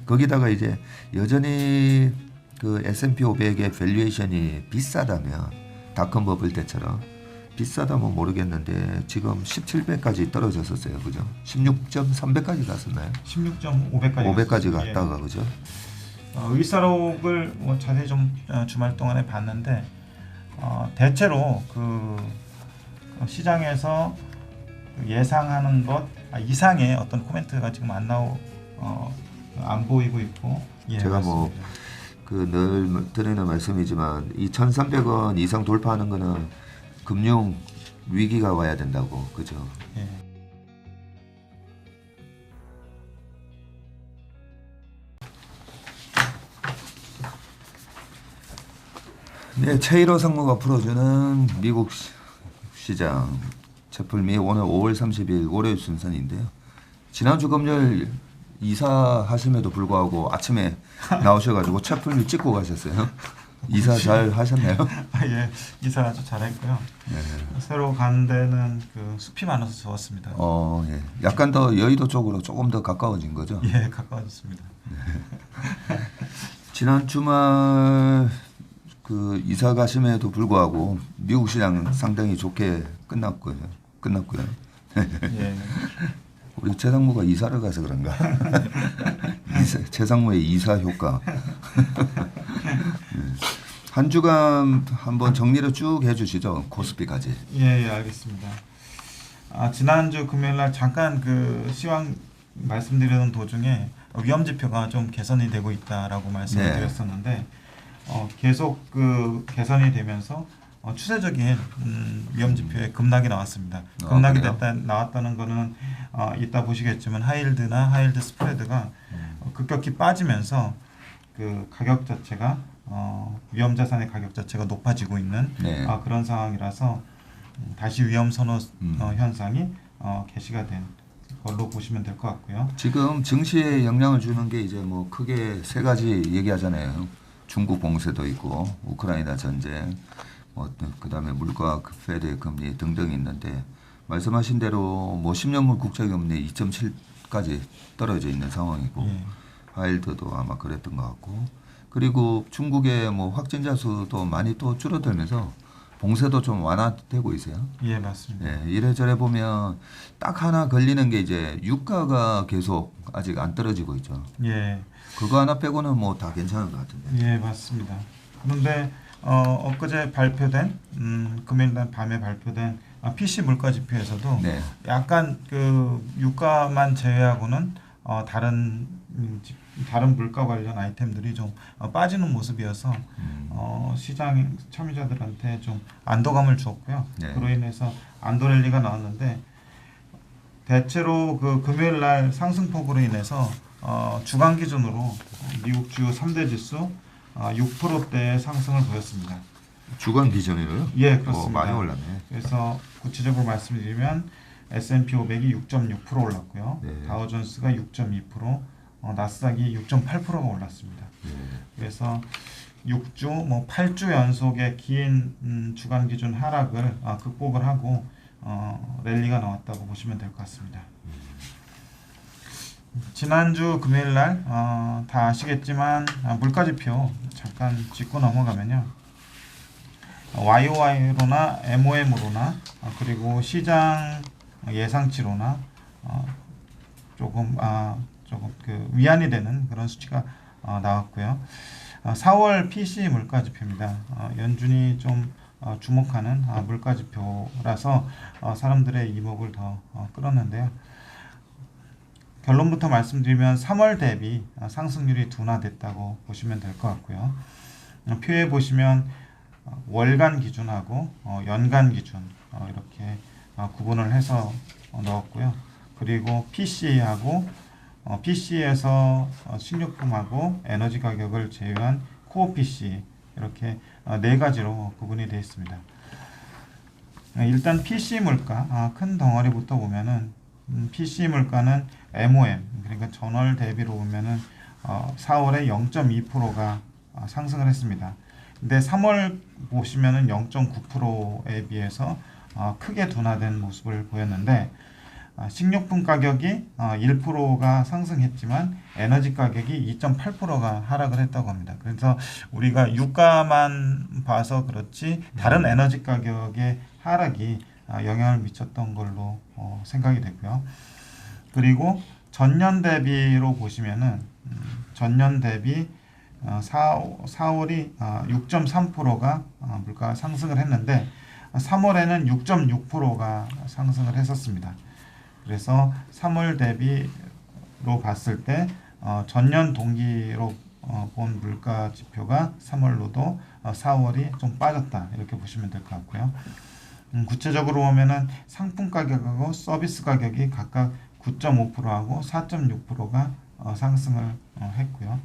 거기다가 이제 여전히 그 S&P 500의 밸류에이션이 비싸다면 닷컴 버블 때처럼 비싸다면 모르겠는데 지금 17배까지 떨어졌었어요, 그죠? 16.3배까지 갔었나요? 16.5배까지 5배까지 갔다가 그죠? 의사록을 뭐 자세히 좀 주말 동안에 봤는데 대체로 그 시장에서 예상하는 것 이상의 어떤 코멘트가 지금 안 보이고 있고. 예, 제가 맞습니다. 뭐 그 늘 드리는 말씀이지만 이 1,300원 이상 돌파하는 거는 금융 위기가 와야 된다고, 그죠? 예. 네, 최일호 상무가 풀어주는 미국 시장 채플미 오늘 5월 30일 월요일 순서인데요. 지난주 금요일 이사하심에도 불구하고 아침에 나오셔가지고 채플미 찍고 가셨어요. 이사 잘 하셨나요? 예, 이사 아주 잘했고요. 네. 새로 간 데는 그 숲이 많아서 좋았습니다. 예. 약간 더 여의도 쪽으로 조금 더 가까워진 거죠? 예, 가까워졌습니다. 지난 주말 그 이사 가심에도 불구하고 미국 시장 상당히 좋게 끝났고요. 예. 우리 최상무가 이사를 가서 그런가? 최상무의 이사 효과. 한 주간 한번 정리를 쭉 해주시죠. 코스피까지. 예, 알겠습니다. 지난주 금요일날 잠깐 그 시황 말씀드리는 도중에 위험 지표가 좀 개선이 되고 있다라고 말씀을 네. 드렸었는데 계속 그 개선이 되면서 추세적인 위험 지표에 급락이 나왔습니다. 급락이 나왔다는 거는 이따 보시겠지만 하이힐드나 하이힐드 스프레드가 급격히 빠지면서 그 가격 자체가 위험 자산의 가격 자체가 높아지고 있는 네. 그런 상황이라서 다시 위험 선호 현상이 개시가 된 걸로 보시면 될 것 같고요. 지금 증시에 영향을 주는 게 이제 뭐 크게 세 가지 얘기하잖아요. 중국 봉쇄도 있고 우크라이나 전쟁, 그다음에 물가, 페드의 금리 등등 있는데 말씀하신 대로 뭐 10년물 국채금리 2.7까지 떨어져 있는 상황이고 예. 하이힐드도 아마 그랬던 것 같고 그리고 중국의 뭐 확진자 수도 많이 또 줄어들면서 봉쇄도 좀 완화되고 있어요. 예, 맞습니다. 예, 이래저래 보면 딱 하나 걸리는 게 이제 유가가 계속 아직 안 떨어지고 있죠. 예. 그거 하나 빼고는 뭐 다 괜찮은 것 같은데. 예, 맞습니다. 그런데 엊그제 발표된 금요일날 밤에 발표된 PC 물가 지표에서도 네. 약간 그 유가만 제외하고는 다른 물가 관련 아이템들이 좀 빠지는 모습이어서 시장 참여자들한테 좀 안도감을 주었고요. 네. 그로 인해서 안도 랠리가 나왔는데 대체로 그 금요일날 상승폭으로 인해서 주간 기준으로 미국 주요 3대 지수 6%대의 상승을 보였습니다. 주간 기준으로요? 예, 그렇습니다. 많이 올랐네. 그래서 구체적으로 말씀드리면 S&P 500이 6.6% 올랐고요. 네. 다우존스가 6.2%, 나스닥이 6.8%가 올랐습니다. 네. 그래서 6주, 뭐 8주 연속의 긴 주간 기준 하락을 극복을 하고 랠리가 나왔다고 보시면 될 것 같습니다. 지난주 금요일날 다 아시겠지만 물가지표 잠깐 짚고 넘어가면요. YOY로나 MOM으로나 그리고 시장 예상치로나 조금 그 위안이 되는 그런 수치가 나왔고요. 4월 PC 물가지표입니다. 연준이 좀 주목하는 물가지표라서 사람들의 이목을 더 끌었는데요. 결론부터 말씀드리면 3월 대비 상승률이 둔화됐다고 보시면 될 것 같고요. 표에 보시면 월간 기준하고 연간 기준 이렇게 구분을 해서 넣었고요. 그리고 PC하고 PC에서 식료품하고 에너지 가격을 제외한 코어 PC 이렇게 네 가지로 구분이 되어 있습니다. 일단 PC 물가 큰 덩어리부터 보면은 PC 물가는 MOM 그러니까 전월 대비로 보면은 4월에 0.2%가 상승을 했습니다. 근데 3월 보시면은 0.9%에 비해서 크게 둔화된 모습을 보였는데 식료품 가격이 1%가 상승했지만 에너지 가격이 2.8%가 하락을 했다고 합니다. 그래서 우리가 유가만 봐서 그렇지 다른 에너지 가격의 하락이 영향을 미쳤던 걸로 생각이 되고요. 그리고 전년 대비로 보시면은 전년 대비 4월이 6.3%가 물가 상승을 했는데 3월에는 6.6%가 상승을 했었습니다. 그래서 3월 대비로 봤을 때 전년 동기로 본 물가 지표가 3월로도 4월이 좀 빠졌다 이렇게 보시면 될 것 같고요. 구체적으로 보면은 상품 가격하고 서비스 가격이 각각 9.5%하고 4.6%가 상승을 했고요.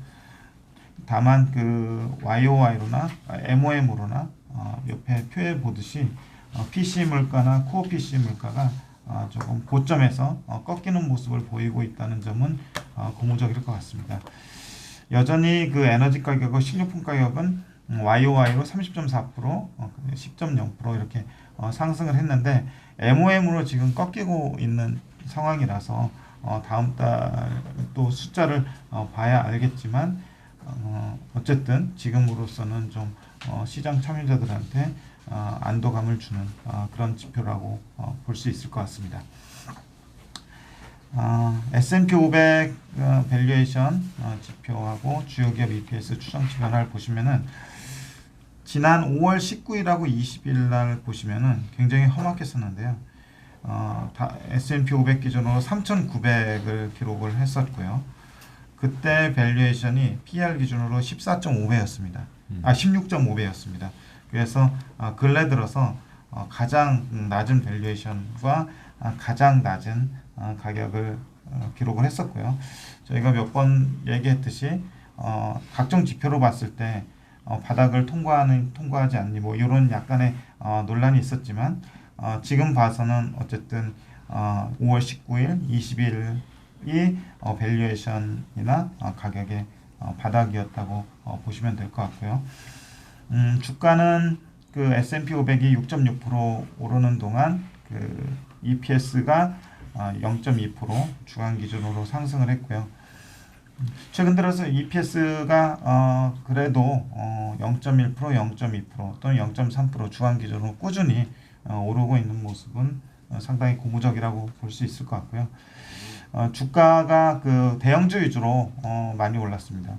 다만 그 YOY로나 MOM으로나 옆에 표에 보듯이 PC 물가나 코어 PC 물가가 조금 고점에서 꺾이는 모습을 보이고 있다는 점은 고무적일 것 같습니다. 여전히 그 에너지 가격과 식료품 가격은 YOY로 30.4%, 10.0% 이렇게 상승을 했는데 MOM으로 지금 꺾이고 있는 상황이라서 다음 달 또 숫자를 봐야 알겠지만 어쨌든 지금으로서는 좀 시장 참여자들한테 안도감을 주는 그런 지표라고 볼 수 있을 것 같습니다. S&P 500 밸류에이션 지표하고 주요 기업 EPS 추정치 변화를 보시면은 지난 5월 19일하고 20일 날 보시면은 굉장히 험악했었는데요. S&P 500 기준으로 3,900을 기록을 했었고요. 그때 밸류에이션이 PER 기준으로 14.5배였습니다. 16.5배였습니다. 그래서 근래 들어서 가장 낮은 밸류에이션과 가장 낮은 가격을 기록을 했었고요. 저희가 몇 번 얘기했듯이 각종 지표로 봤을 때 바닥을 통과하지 않니 뭐 이런 약간의 논란이 있었지만 지금 봐서는 어쨌든 5월 19일, 20일이 밸류에이션이나 가격의 바닥이었다고 보시면 될 것 같고요. 주가는 그 S&P 500이 6.6% 오르는 동안 그 EPS가 0.2% 주간 기준으로 상승을 했고요. 최근 들어서 EPS가 그래도 0.1%, 0.2% 또는 0.3% 주간 기준으로 꾸준히 오르고 있는 모습은 상당히 고무적이라고 볼 수 있을 것 같고요. 주가가 그 대형주 위주로 많이 올랐습니다.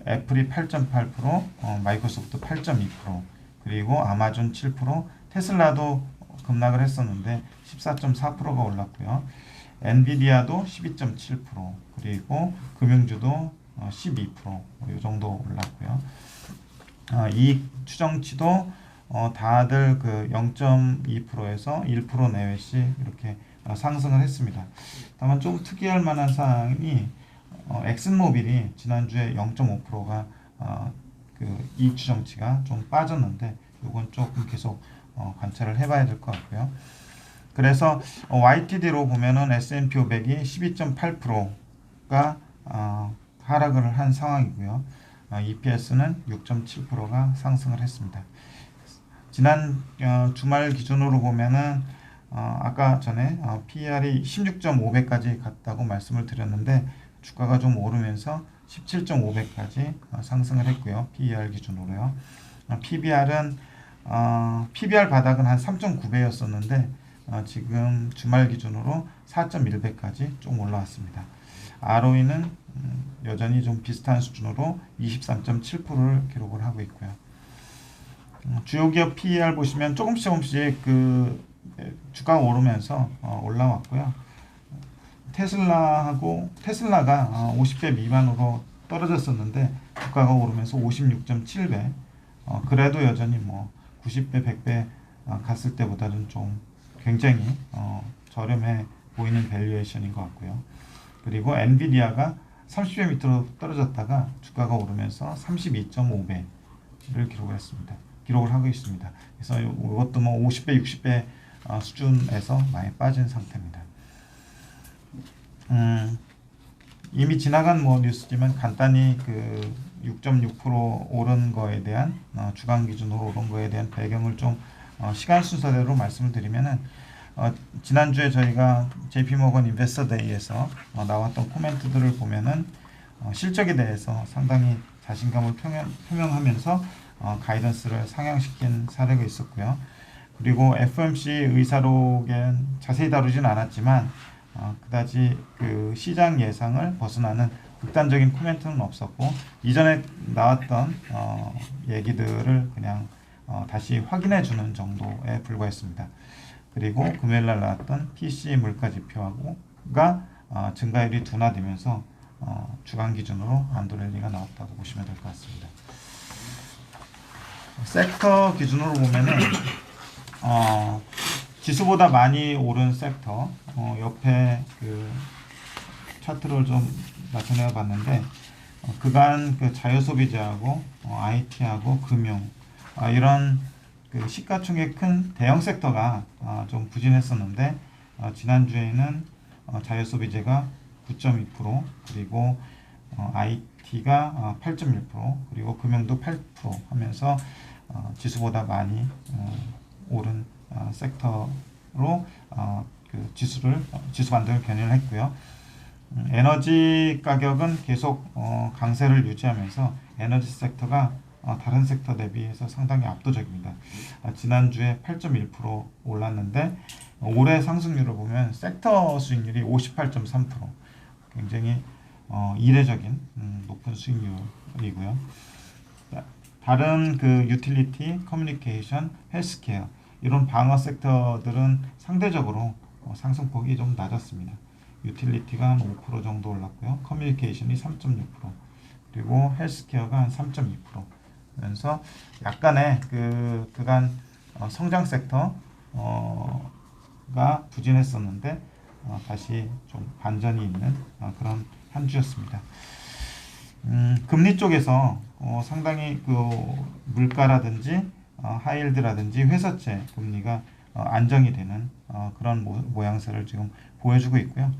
애플이 8.8%, 마이크로소프트 8.2%, 그리고 아마존 7%, 테슬라도 급락을 했었는데 14.4%가 올랐고요. 엔비디아도 12.7%, 그리고 금융주도 12%, 이 정도 올랐고요. 이익 추정치도 다들 그 0.2%에서 1% 내외씩 이렇게 상승을 했습니다. 다만 좀 특이할 만한 사항이 엑슨모빌이 지난주에 0.5%가 그 이익 추정치가 좀 빠졌는데 이건 조금 계속 관찰을 해봐야 될 것 같고요. 그래서 YTD로 보면은 S&P 500이 12.8%가 하락을 한 상황이고요. EPS는 6.7%가 상승을 했습니다. 지난 주말 기준으로 보면은 아까 전에 PER이 16.5배까지 갔다고 말씀을 드렸는데 주가가 좀 오르면서 17.5배까지 상승을 했고요. PER 기준으로요. PBR은 PBR 바닥은 한 3.9배였었는데 지금 주말 기준으로 4.1배까지 좀 올라왔습니다. ROE는 여전히 좀 비슷한 수준으로 23.7%를 기록을 하고 있고요. 주요 기업 PER 보시면 조금씩 그 주가가 오르면서 올라왔고요. 테슬라가 50배 미만으로 떨어졌었는데 주가가 오르면서 56.7배. 그래도 여전히 뭐 90배, 100배 갔을 때보다는 좀 굉장히 저렴해 보이는 밸류에이션인 것 같고요. 그리고 엔비디아가 30배 밑으로 떨어졌다가 주가가 오르면서 32.5배를 기록을 하고 있습니다. 그래서 이것도 뭐 50배, 60배 수준에서 많이 빠진 상태입니다. 이미 지나간 뭐 뉴스지만 간단히 그 6.6% 오른 거에 대한 주간 기준으로 오른 거에 대한 배경을 좀 시간 순서대로 말씀을 드리면은 지난주에 저희가 JP모건 인베스터데이에서 나왔던 코멘트들을 보면은 실적에 대해서 상당히 자신감을 표명하면서 가이던스를 상향시킨 사례가 있었고요. 그리고 FOMC 의사록엔 자세히 다루진 않았지만 그다지 그 시장 예상을 벗어나는 극단적인 코멘트는 없었고, 이전에 나왔던 얘기들을 그냥 다시 확인해 주는 정도에 불과했습니다. 그리고 금요일날 나왔던 PC 물가 지표가 증가율이 둔화되면서 주간 기준으로 안도랠리가 나왔다고 보시면 될 것 같습니다. 섹터 기준으로 보면은 지수보다 많이 오른 섹터, 옆에 그 차트를 좀 나타내 봤는데, 그간 그 자유소비자하고 IT하고 금융, 이런 그 시가총액 큰 대형 섹터가 좀 부진했었는데, 지난주에는 자유소비재가 9.2%, 그리고 IT가 8.1%, 그리고 금융도 8% 하면서 지수보다 많이 오른 섹터로 그 지수 반등을 견인을 했고요. 에너지 가격은 계속 강세를 유지하면서 에너지 섹터가 다른 섹터 대비해서 상당히 압도적입니다. 지난주에 8.1% 올랐는데 올해 상승률을 보면 섹터 수익률이 58.3%, 굉장히 이례적인 높은 수익률이고요. 다른 그 유틸리티, 커뮤니케이션, 헬스케어 이런 방어 섹터들은 상대적으로 상승폭이 좀 낮았습니다. 유틸리티가 한 5% 정도 올랐고요. 커뮤니케이션이 3.6%, 그리고 헬스케어가 한 3.2%. 그래서 약간의 그간 성장 섹터가 부진했었는데 다시 좀 반전이 있는 그런 한 주였습니다. 금리 쪽에서 상당히 그 물가라든지 하이힐드라든지 회사채 금리가 안정이 되는 그런 모양새를 지금 보여주고 있고요.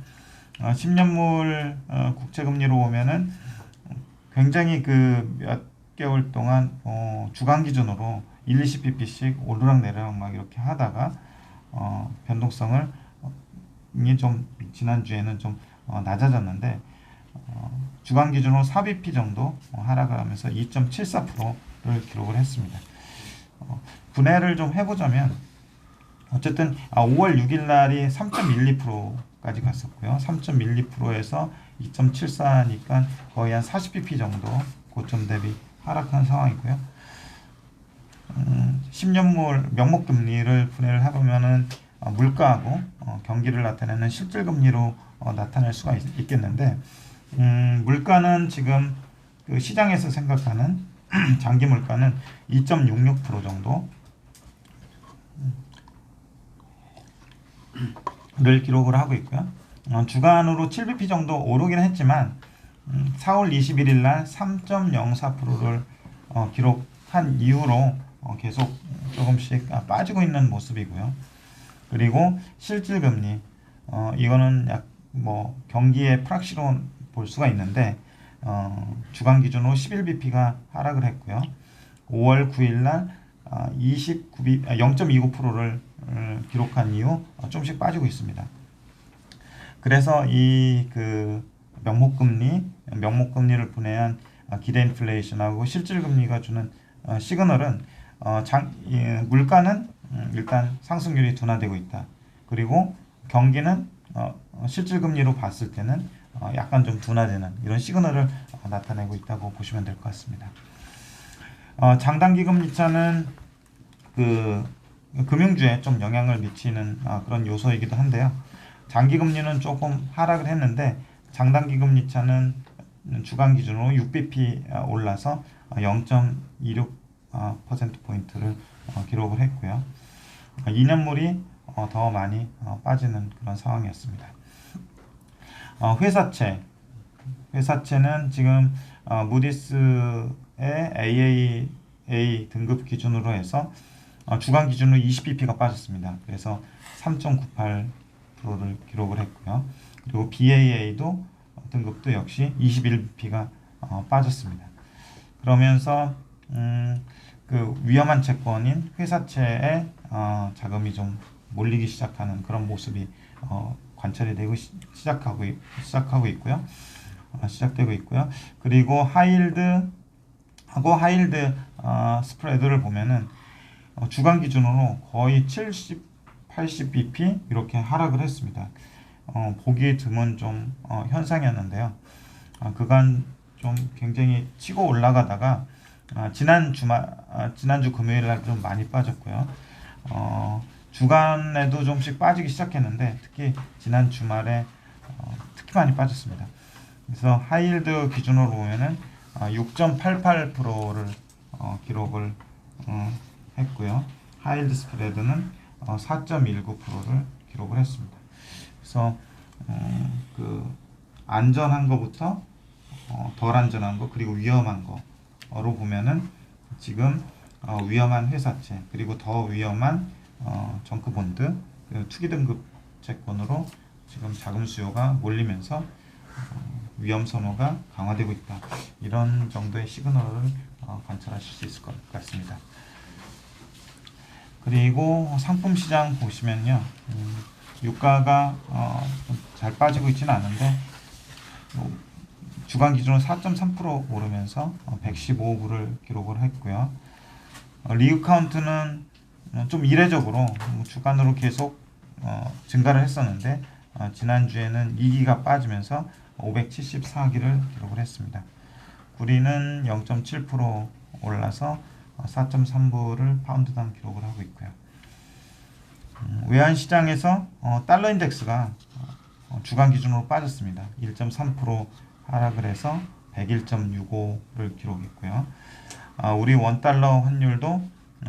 10년물 국채 금리로 보면은 굉장히 그 몇 개월 동안 주간 기준으로 1, 20pp씩 오르락 내리락 막 이렇게 하다가 변동성을 좀 지난주에는 좀 낮아졌는데, 주간 기준으로 4bp 정도 하락을 하면서 2.74%를 기록을 했습니다. 분해를 좀 해보자면 어쨌든 5월 6일 날이 3.12%까지 갔었고요. 3.12%에서 2.74니까 거의 한 40bp 정도 고점 대비 하락한 상황이고요. 10년물 명목금리를 분해를 해보면은 물가하고 경기를 나타내는 실질금리로 나타낼 수가 있겠는데, 물가는 지금 그 시장에서 생각하는 장기 물가는 2.66% 정도를 기록을 하고 있고요. 주간으로 7bp 정도 오르긴 했지만 4월 21일 날 3.04%를 기록한 이후로 계속 조금씩 빠지고 있는 모습이고요. 그리고 실질금리, 이거는 약 뭐 경기의 프락시로 볼 수가 있는데 주간 기준으로 11bp가 하락을 했고요. 5월 9일 날 0.29%를 기록한 이후 조금씩 빠지고 있습니다. 그래서 이 그 명목금리를 분해한 기대 인플레이션하고 실질금리가 주는 시그널은 물가는 일단 상승률이 둔화되고 있다. 그리고 경기는 실질금리로 봤을 때는 약간 좀 둔화되는 이런 시그널을 나타내고 있다고 보시면 될 것 같습니다. 장단기 금리차는 그 금융주에 좀 영향을 미치는 그런 요소이기도 한데요. 장기 금리는 조금 하락을 했는데 장단기 금리차는 주간 기준으로 6bp 올라서 0.26%포인트를 기록을 했고요. 2년물이 더 많이 빠지는 그런 상황이었습니다. 회사채는 지금 무디스의 AAA 등급 기준으로 해서 주간 기준으로 20bp가 빠졌습니다. 그래서 3.98%를 기록을 했고요. 그리고 BAA도 등급도 역시 21bp가 빠졌습니다. 그러면서 그 위험한 채권인 회사채의 자금이 좀 몰리기 시작하는 그런 모습이 관찰이 되고 시작되고 있고요. 그리고 하이힐드하고 하이힐드 스프레드를 보면은 주간 기준으로 거의 70, 80bp 이렇게 하락을 했습니다. 보기 드문 좀 현상이었는데요. 그간 좀 굉장히 치고 올라가다가 지난주 금요일 날 좀 많이 빠졌고요. 주간에도 좀씩 빠지기 시작했는데 특히 지난 주말에 특히 많이 빠졌습니다. 그래서 하이힐드 기준으로 보면은 6.88%를 기록을 했고요. 하이힐드 스프레드는 4.19%를 기록을 했습니다. 그래서 그 안전한 것부터 덜 안전한 거 그리고 위험한 거로 보면은 지금 위험한 회사채 그리고 더 위험한 정크본드 투기 등급 채권으로 지금 자금 수요가 몰리면서 위험 선호가 강화되고 있다. 이런 정도의 시그널을 관찰하실 수 있을 것 같습니다. 그리고 상품 시장 보시면요, 유가가 잘 빠지고 있지는 않은데 주간 기준으로 4.3% 오르면서 115불을 기록을 했고요. 리그 카운트는 좀 이례적으로 주간으로 계속 증가를 했었는데 지난주에는 2기가 빠지면서 574기를 기록을 했습니다. 구리는 0.7% 올라서 4.3불을 파운드당 기록을 하고 있고요. 외환 시장에서 달러 인덱스가 주간 기준으로 빠졌습니다. 1.3% 하락을 해서 101.65를 기록했고요. 우리 원달러 환율도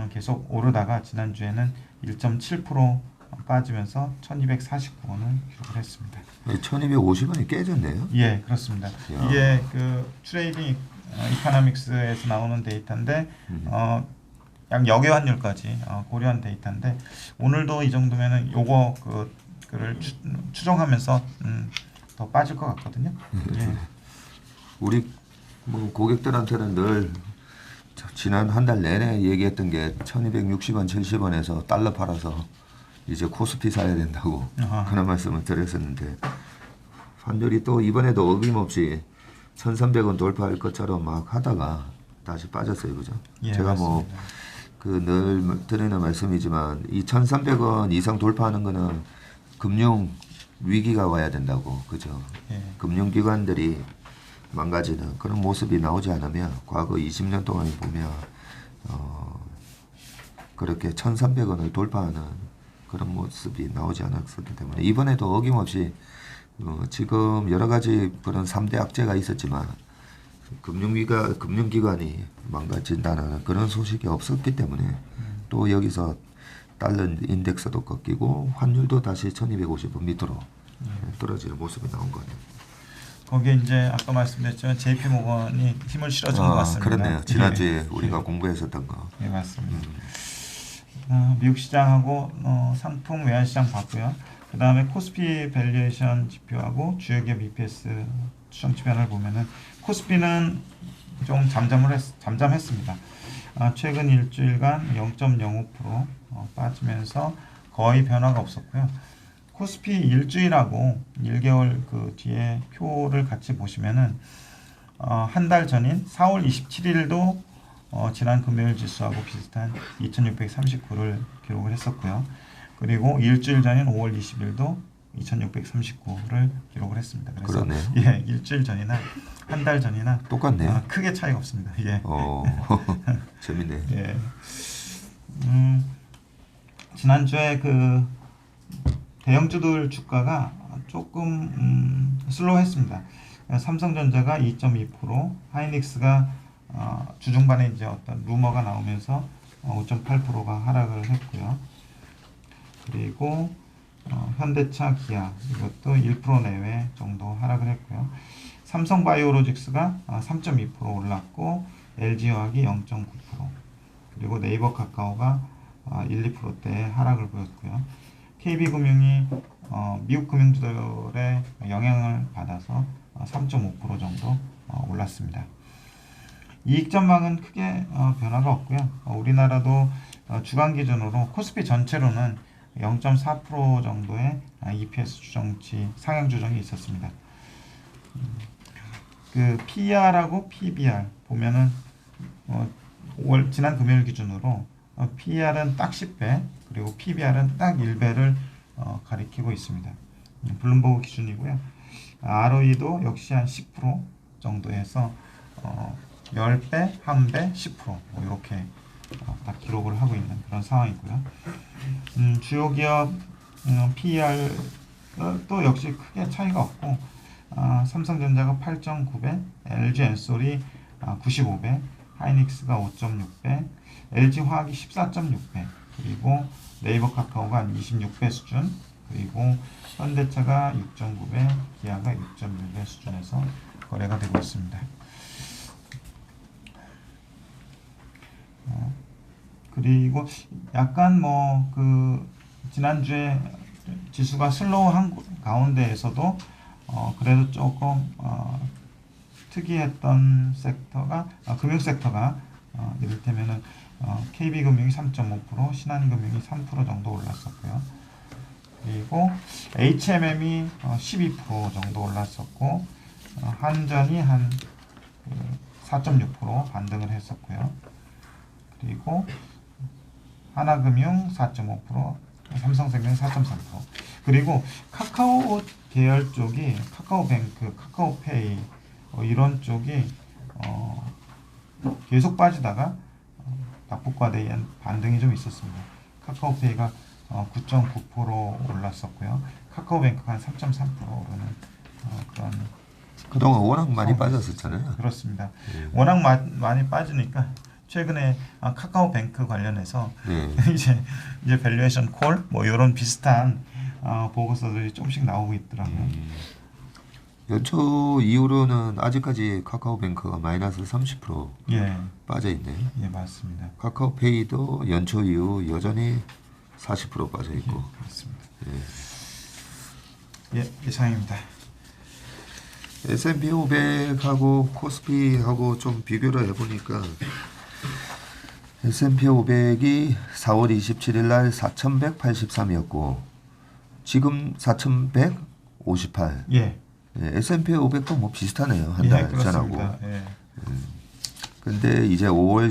계속 오르다가 지난주에는 1.7% 빠지면서 1249원을 기록을 했습니다. 1250원이 깨졌네요. 예, 그렇습니다. 야. 이게 그 트레이딩 이코노믹스에서 나오는 데이터인데 약 역외 환율까지 고려한 데이터인데 오늘도 이 정도면은 요거 그를 추정하면서 더 빠질 것 같거든요. 예. 우리 뭐 고객들한테는 늘 지난 한 달 내내 얘기했던 게 1260원, 70원에서 달러 팔아서 이제 코스피 사야 된다고 그런 말씀을 드렸었는데 환율이 또 이번에도 어김없이 1300원 돌파할 것처럼 막 하다가 다시 빠졌어요. 그죠? 예, 제가 맞습니다. 뭐 그 늘 드리는 말씀이지만 이 1300원 이상 돌파하는 거는 금융 위기가 와야 된다고. 그죠? 예. 금융기관들이 망가지는 그런 모습이 나오지 않으면 과거 20년 동안 보면 그렇게 1300원을 돌파하는 그런 모습이 나오지 않았었기 때문에 이번에도 어김없이 지금 여러 가지 그런 3대 악재가 있었지만 금융기관이 망가진다는 그런 소식이 없었기 때문에 또 여기서 달러 인덱스도 꺾이고 환율도 다시 1250원 밑으로 떨어지는 모습이 나온 거네요. 거기에 이제 아까 말씀드렸지만 JP 모건이 힘을 실어준 것 같습니다. 그렇네요. 지난주에 예. 우리가 공부했었던 거. 예, 맞습니다. 미국 시장하고 상품 외환 시장 봤고요. 그 다음에 코스피 밸류에이션 지표하고 주요 기업 EPS 추정 지표를 보면은 코스피는 좀 잠잠했습니다. 최근 일주일간 0.05% 빠지면서 거의 변화가 없었고요. 코스피 일주일하고 1개월 그 뒤에 표를 같이 보시면은 한 달 전인 4월 27일도 지난 금요일 지수하고 비슷한 2639를 기록을 했었고요. 그리고 일주일 전인 5월 20일도 2639를 기록을 했습니다. 그래서 그러네요. 예, 일주일 전이나 한 달 전이나 똑같네요. 크게 차이가 없습니다. 예. 재밌네. 예. 지난주에 그 대형주들 주가가 조금 슬로우했습니다. 삼성전자가 2.2%, 하이닉스가 주중반에 이제 어떤 루머가 나오면서 5.8%가 하락을 했고요. 그리고 현대차, 기아 이것도 1% 내외 정도 하락을 했고요. 삼성바이오로직스가 3.2% 올랐고 LG화학이 0.9% 그리고 네이버 카카오가 1, 2%대의 하락을 보였고요. KB금융이 미국 금융주들의 영향을 받아서 3.5% 정도 올랐습니다. 이익 전망은 크게 변화가 없고요. 우리나라도 주간 기준으로 코스피 전체로는 0.4% 정도의 EPS 추정치 상향 조정이 있었습니다. 그 PER하고 PBR 보면은 지난 금요일 기준으로 PER은 딱 10배 그리고 PBR은 딱 1배를 가리키고 있습니다. 블룸버그 기준이고요. ROE도 역시 한 10% 정도에서 10배, 1배, 10% 뭐 이렇게 다 기록을 하고 있는 그런 상황이고요. 주요 기업 PER도 역시 크게 차이가 없고 삼성전자가 8.9배, LG 엔솔이 95배, 하이닉스가 5.6배, LG화학이 14.6배, 그리고 네이버 카카오가 한 26배 수준, 그리고 현대차가 6.9배, 기아가 6.1배 수준에서 거래가 되고 있습니다. 그리고 약간 뭐 그 지난주에 지수가 슬로우한 가운데에서도 그래도 조금 특이했던 섹터가 금융 섹터가 이를테면은 KB금융이 3.5%, 신한금융이 3% 정도 올랐었고요. 그리고 HMM이 12% 정도 올랐었고 한전이 한 4.6% 반등을 했었고요. 그리고 하나금융 4.5%, 삼성생명 4.3%. 그리고 카카오 계열 쪽이 카카오뱅크, 카카오페이 이런 쪽이 계속 빠지다가 낙폭과대한 반등이 좀 있었습니다. 카카오페이가 9.9% 올랐었고요. 카카오뱅크가 한 3.3% 오르는 그런 그동안 워낙 많이 빠졌었잖아요. 그렇습니다. 워낙 많이 빠지니까 최근에 카카오뱅크 관련해서 네. 이제 밸류에이션 콜 뭐 이런 비슷한 보고서들이 조금씩 나오고 있더라고요. 연초 이후로는 아직까지 카카오뱅크가 마이너스 30% 예, 빠져 있네요. 예 맞습니다. 카카오페이도 연초 이후 여전히 40% 빠져 있고. 그렇습니다. 예. 예, 이상입니다. S&P 500하고 코스피하고 좀 비교를 해보니까 S&P 500이 4월 27일 날 4,183이었고 지금 4,158. 예, S&P 500도 뭐 비슷하네요. 한 예, 달 그렇습니다. 전하고. 예. 근데 이제 5월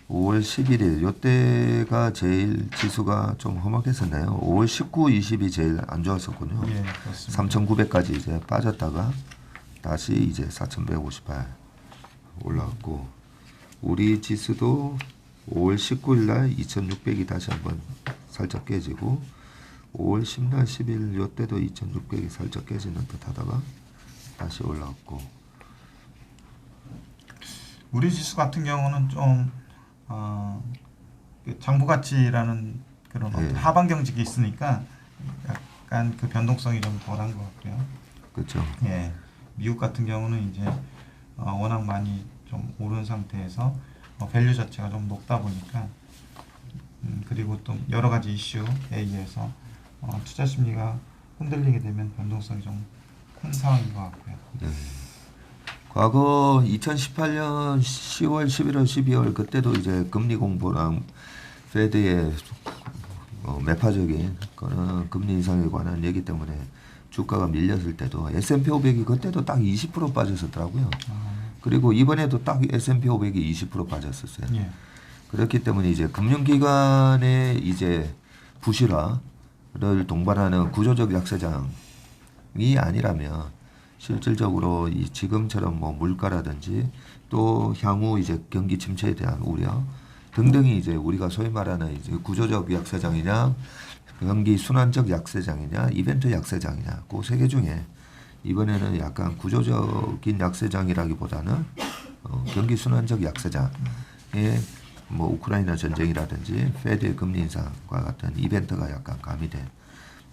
11일 요때가 제일 지수가 좀 험악했었나요? 5월 19, 20이 제일 안 좋았었군요. 예, 그렇습니다. 3,900까지 이제 빠졌다가 다시 이제 4,158 올라왔고 우리 지수도 5월 19일 날 2,600이 다시 한번 살짝 깨지고 5월 10날 10일 요때도 2,600이 살짝 깨지는 듯 하다가 다시 올라왔고 우리 지수 같은 경우는 좀 장부 가치라는 그런 어떤 하방 경직이 있으니까 약간 그 변동성이 좀 덜한 것 같고요. 그렇죠. 예, 미국 같은 경우는 이제 워낙 많이 좀 오른 상태에서 밸류 자체가 좀 높다 보니까 그리고 또 여러 가지 이슈에 의해서 투자 심리가 흔들리게 되면 변동성이 좀 큰 상황인 것 같고요. 과거 2018년 10월, 11월, 12월 그때도 이제 금리 공보랑 페드의 매파적인 거는 금리 인상에 관한 얘기 때문에 주가가 밀렸을 때도 S&P 500이 그때도 딱 20% 빠졌었더라고요. 그리고 이번에도 딱 S&P 500이 20% 빠졌었어요. 예. 그렇기 때문에 이제 금융기관의 이제 부실화를 동반하는 구조적 약세장이 아니라면 실질적으로 이 지금처럼 뭐 물가라든지 또 향후 이제 경기 침체에 대한 우려 등등이 이제 우리가 소위 말하는 이제 구조적 약세장이냐 경기 순환적 약세장이냐 이벤트 약세장이냐 그 세 개 중에 이번에는 약간 구조적인 약세장이라기보다는 경기 순환적 약세장에 뭐 우크라이나 전쟁이라든지 페드의 금리 인상과 같은 이벤트가 약간 가미된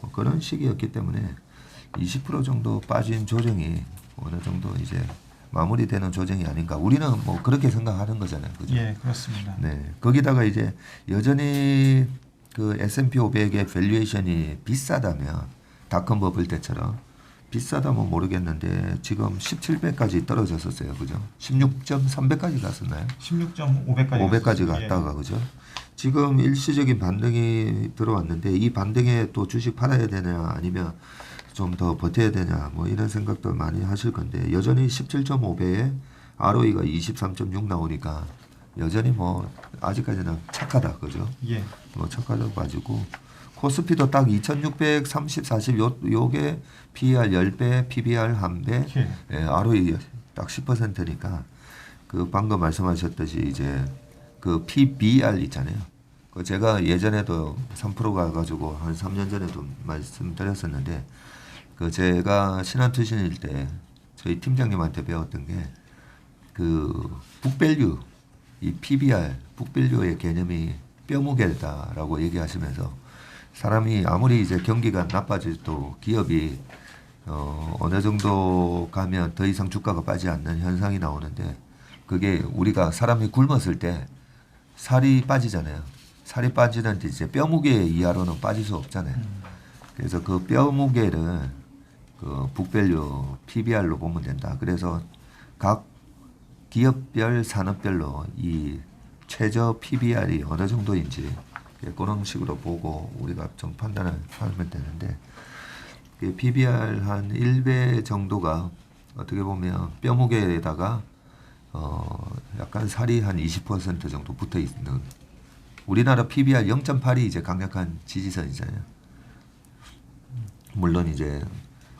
뭐 그런 시기였기 때문에 20% 정도 빠진 조정이 어느 정도 이제 마무리되는 조정이 아닌가. 우리는 뭐 그렇게 생각하는 거잖아요. 그죠? 예, 그렇습니다. 네. 거기다가 이제 여전히 그 S&P 500의 밸류에이션이 비싸다면 닷컴 버블 때처럼 비싸다면 모르겠는데 지금 17배까지 떨어졌었어요. 그죠? 16.3배까지 갔었나요? 16.5배까지 5배까지 갔다가 그죠? 지금 일시적인 반등이 들어왔는데 이 반등에 또 주식 팔아야 되냐 아니면 좀 더 버텨야 되냐 뭐 이런 생각도 많이 하실 건데 여전히 17.5배에 ROE가 23.6 나오니까 여전히 뭐 아직까지는 착하다 그죠? 예. 뭐 착하다고 봐주고 코스피도 딱 2630, 40 요게 PER 10배, PBR 1배, 예. 예, ROE 딱 10%니까 그 방금 말씀하셨듯이 이제 그 PBR 있잖아요. 그 제가 예전에도 3% 가가지고 한 3년 전에도 말씀드렸었는데 그 제가 신한투신일 때 저희 팀장님한테 배웠던 게 그 북밸류 이 PBR 북밸류의 개념이 뼈무게다라고 얘기하시면서 사람이 아무리 이제 경기가 나빠져도 기업이 어느 정도 가면 더 이상 주가가 빠지지 않는 현상이 나오는데 그게 우리가 사람이 굶었을 때 살이 빠지잖아요. 살이 빠지는데 이제 뼈 무게 이하로는 빠질 수 없잖아요. 그래서 그 뼈 무게를 그 북밸류 PBR로 보면 된다. 그래서 각 기업별 산업별로 이 최저 PBR이 어느 정도인지 그런 식으로 보고 우리가 좀 판단을 하면 되는데 PBR 한 1배 정도가 어떻게 보면 뼈 무게에다가 약간 살이 한 20% 정도 붙어 있는 우리나라 PBR 0.8이 이제 강력한 지지선이잖아요. 물론 이제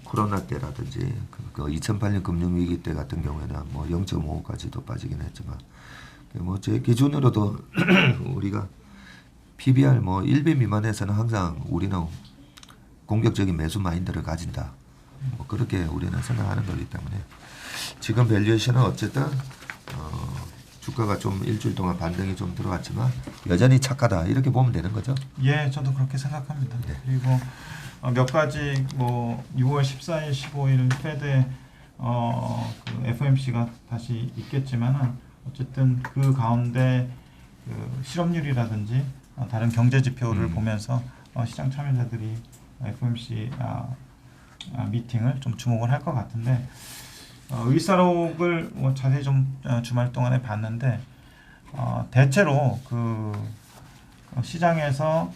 코로나 때라든지 그 2008년 금융위기 때 같은 경우에는 뭐 0.5까지도 빠지긴 했지만 뭐 제 기준으로도 우리가 PBR 뭐 1배 미만에서는 항상 우리는 공격적인 매수 마인드를 가진다. 뭐 그렇게 우리는 생각하는 거기 때문에 지금 밸류에이션은 어쨌든 주가가 좀 일주일 동안 반등이 좀 들어왔지만 여전히 착하다 이렇게 보면 되는 거죠. 예, 저도 그렇게 생각합니다. 네. 그리고 몇 가지 뭐 6월 14일, 15일 페드 그 FOMC가 다시 있겠지만은 어쨌든 그 가운데 그 실업률이라든지 다른 경제 지표를 보면서 시장 참여자들이 FOMC 미팅을 좀 주목을 할 것 같은데 의사록을 뭐 자세히 좀 주말 동안에 봤는데 대체로 그 시장에서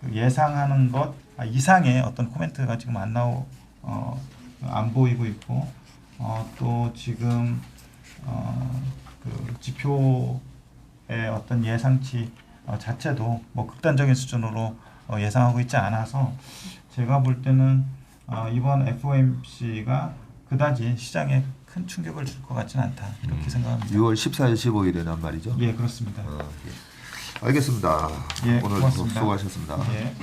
그 예상하는 것 이상의 어떤 코멘트가 지금 안 보이고 있고 또 지금 그 지표의 어떤 예상치 자체도 뭐 극단적인 수준으로 예상하고 있지 않아서 제가 볼 때는 이번 FOMC가 그다지 시장에 큰 충격을 줄 것 같지는 않다 이렇게 생각합니다. 6월 14일, 15일에는 말이죠. 예, 그렇습니다. 예. 알겠습니다. 예, 오늘 고맙습니다. 수고하셨습니다. 예.